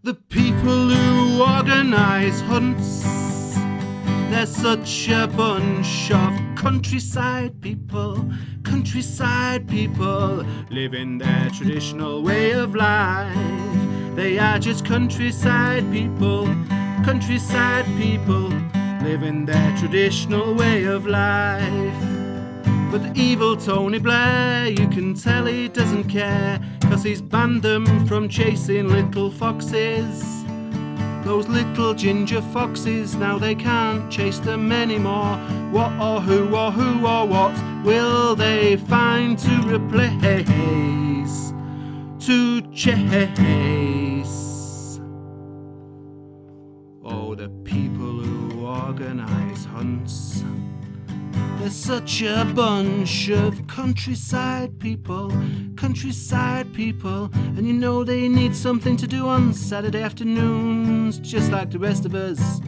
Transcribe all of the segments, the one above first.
The people who organise hunts, they're such a bunch of countryside people, living their traditional way of life. They are just countryside people, living their traditional way of life. But the evil Tony Blair, you can tell he doesn't care, 'cause he's banned them from chasing little foxes. Those little ginger foxes, now they can't chase them anymore. What or who or what will they find to replace, to chase? Oh, the people who organise hunts, they're such a bunch of countryside people, and you know they need something to do on Saturday afternoons, just like the rest of us.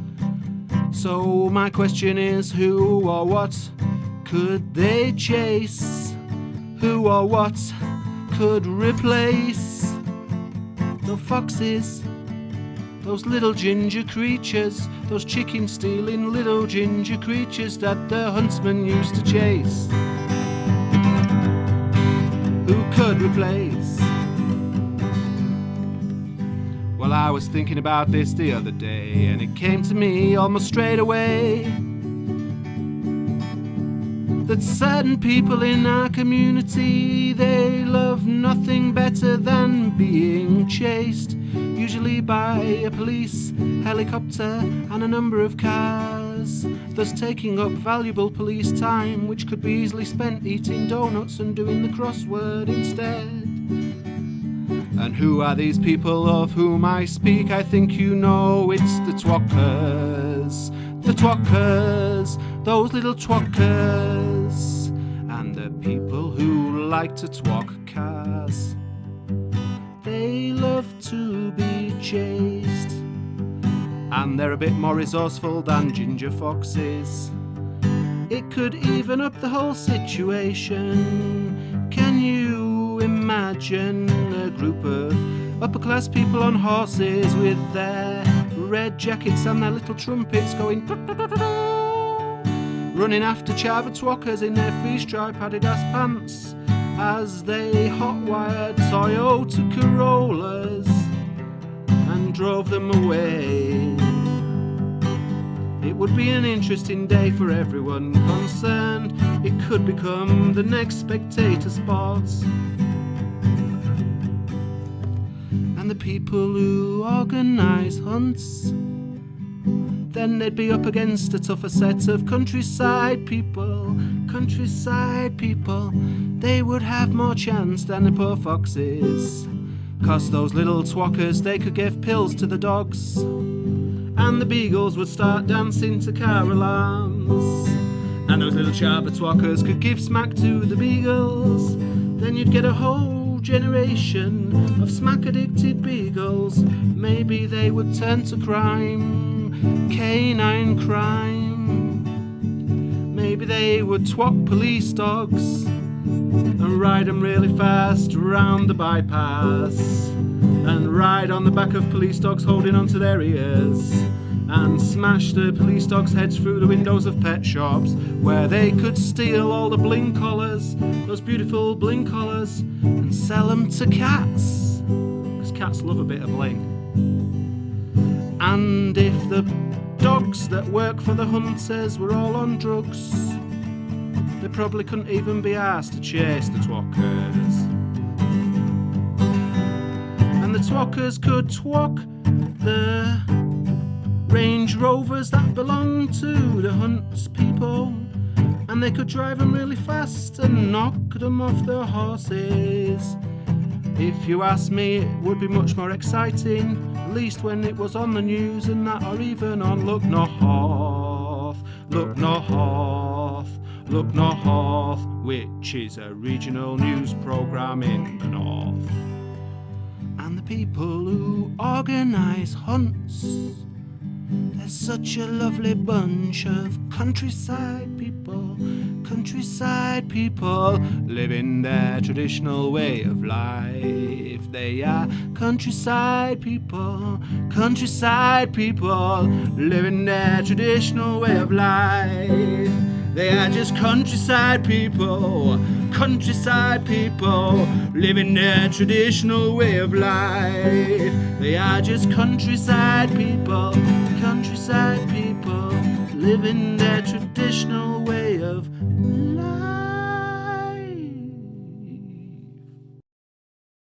So my question is, who or what could they chase? Who or what could replace the foxes? Those little ginger creatures, those chicken-stealing little ginger creatures that the huntsman used to chase. Who could replace? Well, I was thinking about this the other day, and it came to me almost straight away that certain people in our community, they love nothing better than being chased, usually by a police helicopter and a number of cars, thus taking up valuable police time, which could be easily spent eating donuts and doing the crossword instead. And who are these people of whom I speak? I think you know, it's the Twoccers. The Twoccers, those little Twoccers, and the people who like to twock cars. They love to be chased, and they're a bit more resourceful than ginger foxes. It could even up the whole situation. Can you imagine a group of upper-class people on horses with their red jackets and their little trumpets going running after Chava Twockers in their free-stripe Adidas pants as they hot-wired Toyota Corollas and drove them away? It would be an interesting day for everyone concerned. It could become the next spectator sports. And the people who organise hunts, then they'd be up against a tougher set of countryside people. They would have more chance than the poor foxes, 'cause those little Twockers, they could give pills to the dogs, and the beagles would start dancing to car alarms, and those little Chava Twockers could give smack to the beagles. Then you'd get a whole generation of smack-addicted beagles. Maybe they would turn to crime, canine crime. Maybe they would twock police dogs and ride them really fast round the bypass, and ride on the back of police dogs holding onto their ears, and smash the police dogs' heads through the windows of pet shops, where they could steal all the bling collars, those beautiful bling collars, and sell them to cats, because cats love a bit of bling. And if the dogs that work for the hunters were all on drugs, they probably couldn't even be asked to chase the Twockers. And the Twockers could twock the Range Rovers that belong to the hunts people, and they could drive them really fast and knock them off their horses. If you ask me, it would be much more exciting, at least when it was on the news and that, or even on Look North, which is a regional news programme in the north. And the people who organise hunts, They're such a lovely bunch of countryside people living their traditional way of life. They are countryside people living their traditional way of life. They are just countryside people living their traditional way of life. They are just countryside people living their traditional way of life.